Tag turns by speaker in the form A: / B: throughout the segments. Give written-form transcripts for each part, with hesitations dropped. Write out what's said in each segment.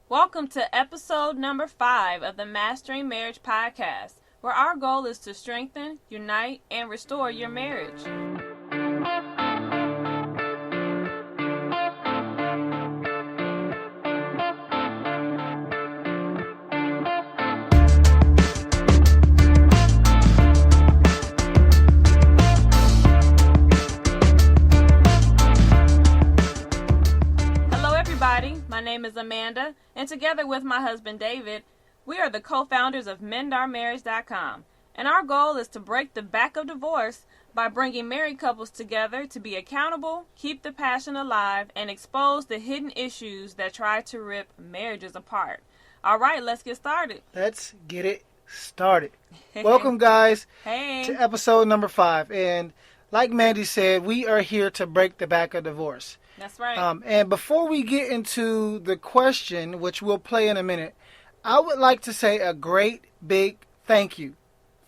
A: Welcome to episode number 5 of the Mastering Marriage podcast, where our goal is to strengthen, unite, and restore your marriage. My name is Amanda, and together with my husband David, we are the co-founders of MendOurMarriage.com, and our goal is to break the back of divorce by bringing married couples together to be accountable, keep the passion alive, and expose the hidden issues that try to rip marriages apart. All right, let's get started.
B: Let's get it started. Welcome, guys,
A: to
B: episode number 5, and like Mandy said, we are here to break the back of divorce.
A: That's right.
B: And before we get into the question, which we'll play in a minute, I would like to say a great big thank you.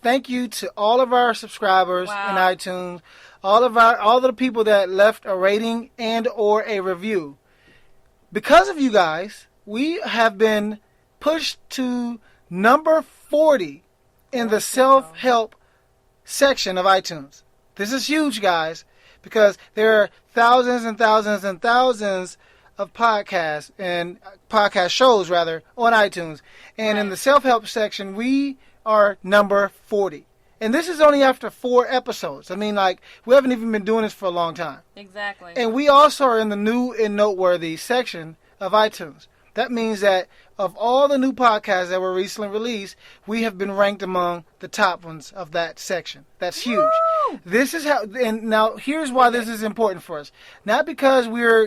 B: Thank you to all of our subscribers in iTunes, all of the people that left a rating and or a review. Because of you guys, we have been pushed to number 40 in the self-help section of iTunes. This is huge, guys, because there are thousands and thousands and thousands of podcasts and podcast shows, rather, on iTunes. And in the self-help section, we are number 40. And this is only after 4 episodes. I mean, we haven't even been doing this for a long time.
A: Exactly.
B: And we also are in the new and noteworthy section of iTunes. That means that of all the new podcasts that were recently released, we have been ranked among the top ones of that section. That's huge. Woo! This is how, and now here's why this is important for us. Not because we're,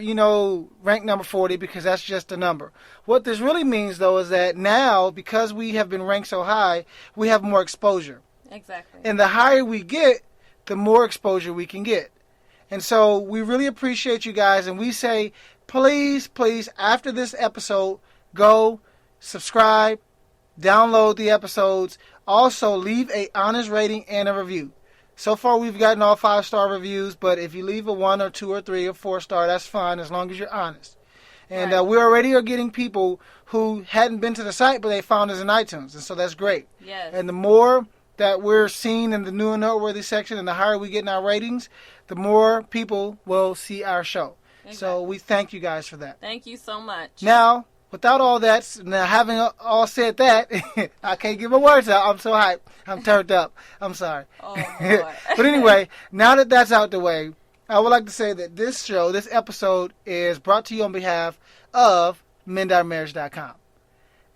B: ranked number 40, because that's just a number. What this really means, though, is that now, because we have been ranked so high, we have more exposure.
A: Exactly.
B: And the higher we get, the more exposure we can get. And so we really appreciate you guys, and we say, please, after this episode, go subscribe, download the episodes. Also, leave an honest rating and a review. So far, we've gotten all 5-star reviews, but if you leave a 1 or 2 or 3 or 4-star, that's fine as long as you're honest. And we already are getting people who hadn't been to the site, but they found us in iTunes, and so that's great.
A: Yes.
B: And the more that we're seen in the new and noteworthy section, and the higher we get in our ratings, the more people will see our show. Exactly. So we thank you guys for that.
A: Thank you so much.
B: Now, without all that, now having all said that, I can't get my words out. I'm so hyped. I'm turned up. I'm sorry.
A: Oh, Lord.
B: But anyway, now that that's out the way, I would like to say that this episode is brought to you on behalf of MendOurMarriage.com.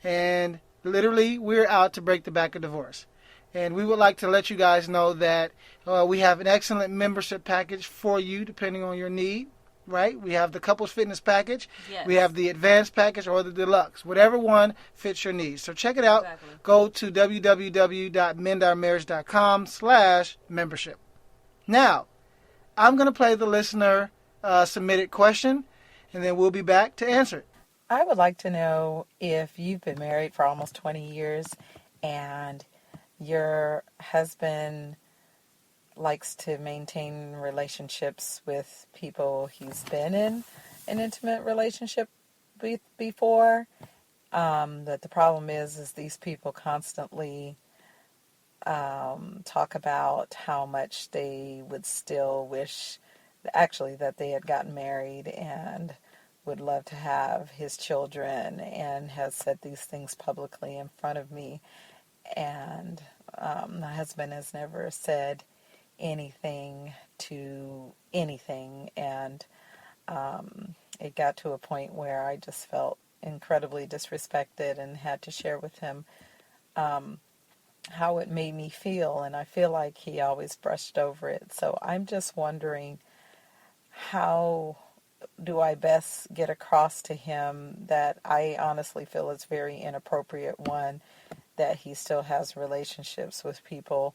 B: And literally, we're out to break the back of divorce. And we would like to let you guys know that we have an excellent membership package for you, depending on your need. Right? We have the couples fitness package.
A: Yes.
B: We have the advanced package or the deluxe. Whatever one fits your needs. So check it out.
A: Exactly.
B: Go to www.mendourmarriage.com/membership. Now, I'm going to play the listener submitted question, and then we'll be back to answer it.
C: I would like to know if you've been married for almost 20 years and your husband likes to maintain relationships with people he's been in an intimate relationship with before. That the problem is these people constantly talk about how much they would still wish, actually, that they had gotten married and would love to have his children, and has said these things publicly in front of me. And my husband has never said anything to anything, and it got to a point where I just felt incredibly disrespected and had to share with him how it made me feel, and I feel like he always brushed over it. So I'm just wondering, how do I best get across to him that I honestly feel it's very inappropriate, one, that he still has relationships with people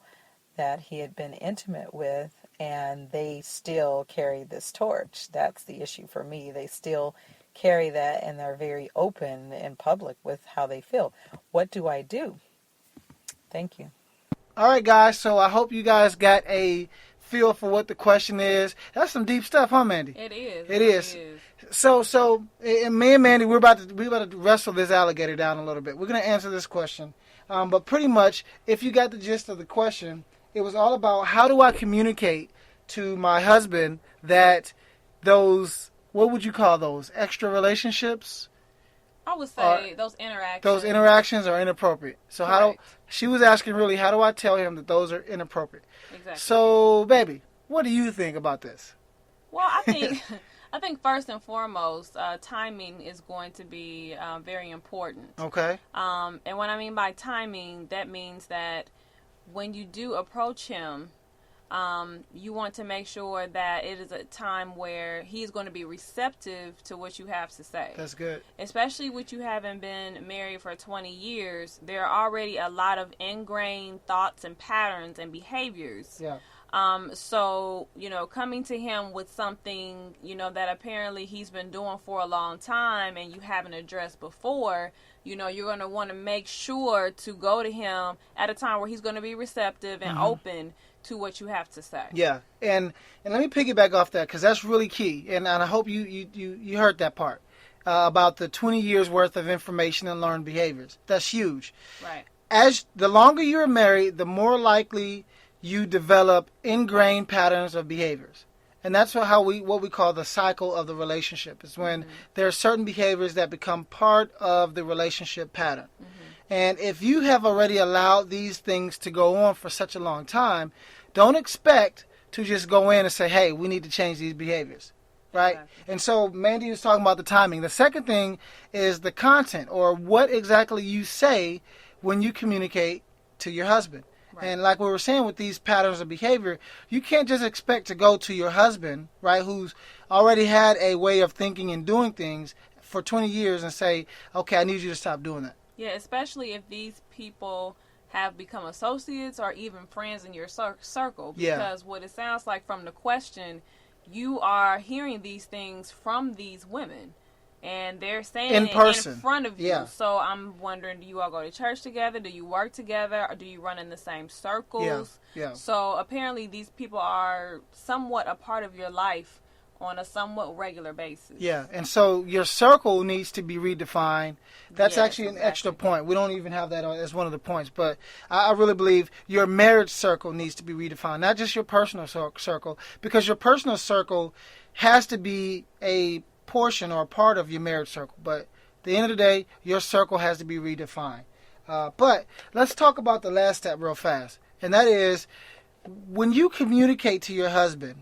C: that he had been intimate with, and they still carry this torch. That's the issue for me. They still carry that, and they're very open in public with how they feel. What do I do? Thank you.
B: All right, guys. So I hope you guys got a feel for what the question is. That's some deep stuff, huh, Mandy?
A: It is.
B: It is. So, and me and Mandy, we're about to wrestle this alligator down a little bit. We're going to answer this question. But pretty much, if you got the gist of the question, it was all about how do I communicate to my husband that those, what would you call those, extra relationships?
A: I would say those interactions
B: are inappropriate. So she was asking really, how do I tell him that those are inappropriate?
A: Exactly.
B: So, baby, what do you think about this?
A: Well, I think first and foremost, timing is going to be very important.
B: Okay.
A: And what I mean by timing, that means that when you do approach him, you want to make sure that it is a time where he's going to be receptive to what you have to say.
B: That's good.
A: Especially with you having been married for 20 years, there are already a lot of ingrained thoughts and patterns and behaviors.
B: Yeah.
A: So, coming to him with something, that apparently he's been doing for a long time and you haven't addressed before, you're going to want to make sure to go to him at a time where he's going to be receptive and open to what you have to say.
B: Yeah. And let me piggyback off that because that's really key. And I hope you heard that part about the 20 years worth of information and learned behaviors. That's huge.
A: Right.
B: As the longer you're married, the more likely you develop ingrained patterns of behaviors. And that's what we call the cycle of the relationship. It's when there are certain behaviors that become part of the relationship pattern. And if you have already allowed these things to go on for such a long time, don't expect to just go in and say, hey, we need to change these behaviors. Right? Exactly. And so Mandy was talking about the timing. The second thing is the content, or what exactly you say when you communicate to your husband. Right. And like we were saying with these patterns of behavior, you can't just expect to go to your husband, right, who's already had a way of thinking and doing things for 20 years and say, okay, I need you to stop doing that.
A: Yeah, especially if these people have become associates or even friends in your circle. Because what it sounds like from the question, you are hearing these things from these women. And they're saying
B: in person.
A: In front of you.
B: Yeah.
A: So I'm wondering, do you all go to church together? Do you work together? Or do you run in the same circles?
B: Yeah.
A: So apparently these people are somewhat a part of your life on a somewhat regular basis.
B: Yeah. And so your circle needs to be redefined. That's actually an extra point. We don't even have that as one of the points. But I really believe your marriage circle needs to be redefined. Not just your personal circle. Because your personal circle has to be a portion or part of your marriage circle, but at the end of the day, your circle has to be redefined. But let's talk about the last step real fast, and that is when you communicate to your husband,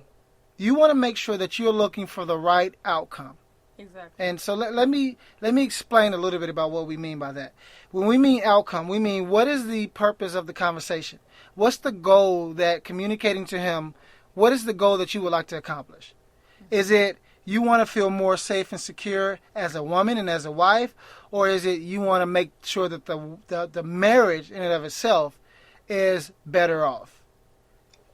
B: you want to make sure that you're looking for the right outcome.
A: Exactly.
B: And so let me explain a little bit about what we mean by that. When we mean outcome, we mean what is the purpose of the conversation? What's the goal that communicating to him? What is the goal that you would like to accomplish? Is it you want to feel more safe and secure as a woman and as a wife, or is it you want to make sure that the marriage in and of itself is better off?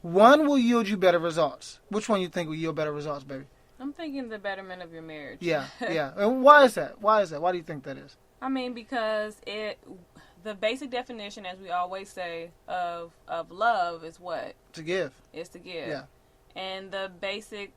B: One will yield you better results. Which one you think will yield better results, baby?
A: I'm thinking the betterment of your marriage.
B: Yeah. And why is that? Why do you think that is?
A: I mean, because the basic definition, as we always say, of love is what?
B: To give.
A: Is to give.
B: Yeah.
A: And the basic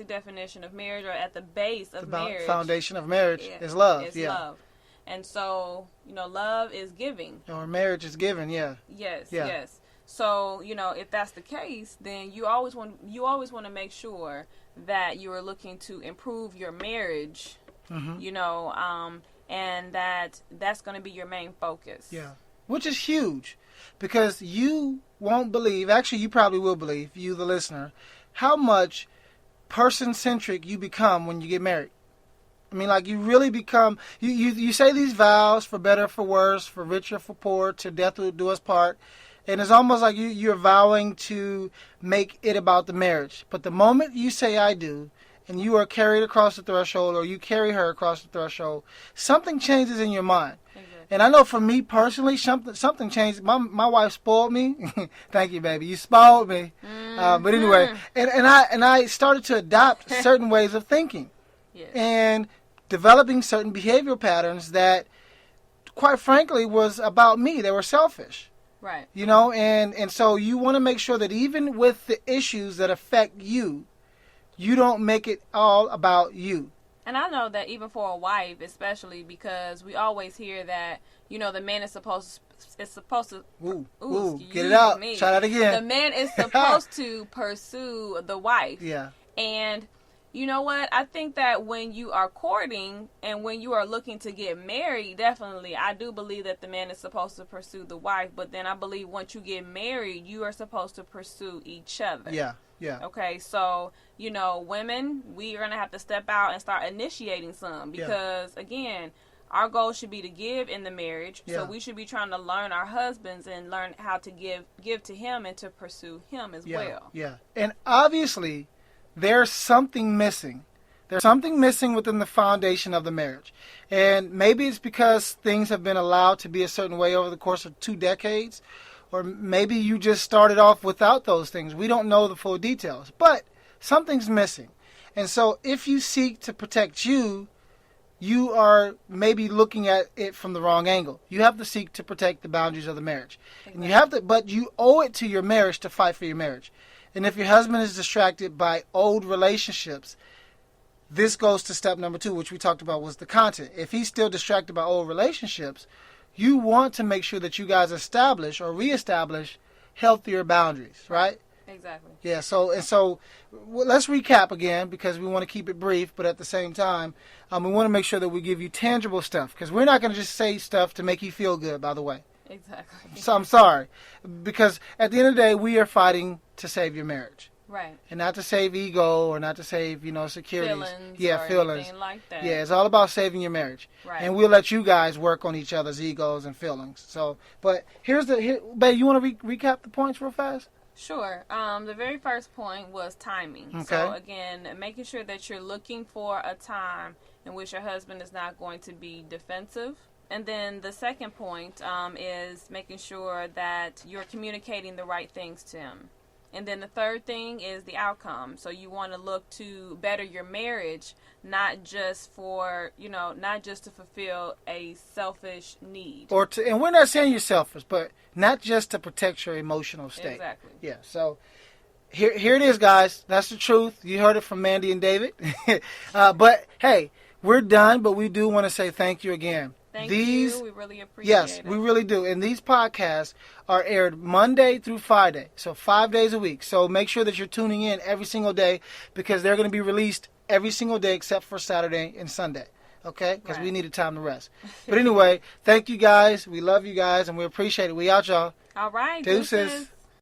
A: definition of marriage, or at the base of marriage,
B: the foundation of marriage is love.
A: It's love. And so, love is giving.
B: Or marriage is giving,
A: Yes. So, if that's the case, then you always want to make sure that you are looking to improve your marriage, and that's going to be your main focus.
B: Yeah. Which is huge, because you won't believe, actually you probably will believe, you the listener, how much person-centric you become when you get married. I mean, like, you really become, you say these vows, for better, for worse, for richer, for poor, till death will do us part, and it's almost like you're vowing to make it about the marriage. But the moment you say I do, and you are carried across the threshold, or you carry her across the threshold, something changes in your mind. And I know for me personally, something changed. My wife spoiled me. Thank you, baby. You spoiled me. But anyway, and I started to adopt certain ways of thinking, and developing certain behavioral patterns that, quite frankly, was about me. They were selfish.
A: Right.
B: You know, and so you want to make sure that even with the issues that affect you, you don't make it all about you.
A: And I know that even for a wife, especially because we always hear that, you know, the man is supposed to
B: get it out. Try that again.
A: The man is supposed to pursue the wife.
B: Yeah.
A: And you know what? I think that when you are courting and when you are looking to get married, definitely, I do believe that the man is supposed to pursue the wife. But then I believe once you get married, you are supposed to pursue each other.
B: Yeah. Yeah.
A: Okay, so, you know, women, we are going to have to step out and start initiating some because, again, our goal should be to give in the marriage.
B: Yeah.
A: So we should be trying to learn our husbands and learn how to give to him and to pursue him as well.
B: Yeah. And obviously, there's something missing. There's something missing within the foundation of the marriage. And maybe it's because things have been allowed to be a certain way over the course of 2 decades. Or maybe you just started off without those things. We don't know the full details. But something's missing. And so if you seek to protect you, you are maybe looking at it from the wrong angle. You have to seek to protect the boundaries of the marriage. Exactly. And you have to, but you owe it to your marriage to fight for your marriage. And if your husband is distracted by old relationships, this goes to step number 2, which we talked about was the content. If he's still distracted by old relationships, you want to make sure that you guys establish or reestablish healthier boundaries, right?
A: Exactly.
B: Yeah, so let's recap again because we want to keep it brief, but at the same time, we want to make sure that we give you tangible stuff because we're not going to just say stuff to make you feel good, by the way.
A: Exactly.
B: So I'm sorry, because at the end of the day, we are fighting to save your marriage.
A: Right.
B: And not to save ego or not to save, securities.
A: Feelings.
B: Yeah,
A: or
B: feelings.
A: Anything like that.
B: Yeah, it's all about saving your marriage.
A: Right.
B: And we'll let you guys work on each other's egos and feelings. So, but babe, you want to recap the points real fast?
A: Sure. The very first point was timing.
B: Okay.
A: So again, making sure that you're looking for a time in which your husband is not going to be defensive. And then the second point is making sure that you're communicating the right things to him. And then the third thing is the outcome. So you want to look to better your marriage, not just to fulfill a selfish need.
B: And we're not saying you're selfish, but not just to protect your emotional state.
A: Exactly.
B: Yeah. So here it is, guys. That's the truth. You heard it from Mandy and David. But hey, we're done. But we do want to say thank you again.
A: Thank you. We really appreciate
B: it. Yes, we really do. And these podcasts are aired Monday through Friday, so 5 days a week. So make sure that you're tuning in every single day because they're going to be released every single day except for Saturday and Sunday. Okay? Because we needed time to rest. But anyway, thank you guys. We love you guys, and we appreciate it. We out, y'all.
A: All right.
B: Deuces.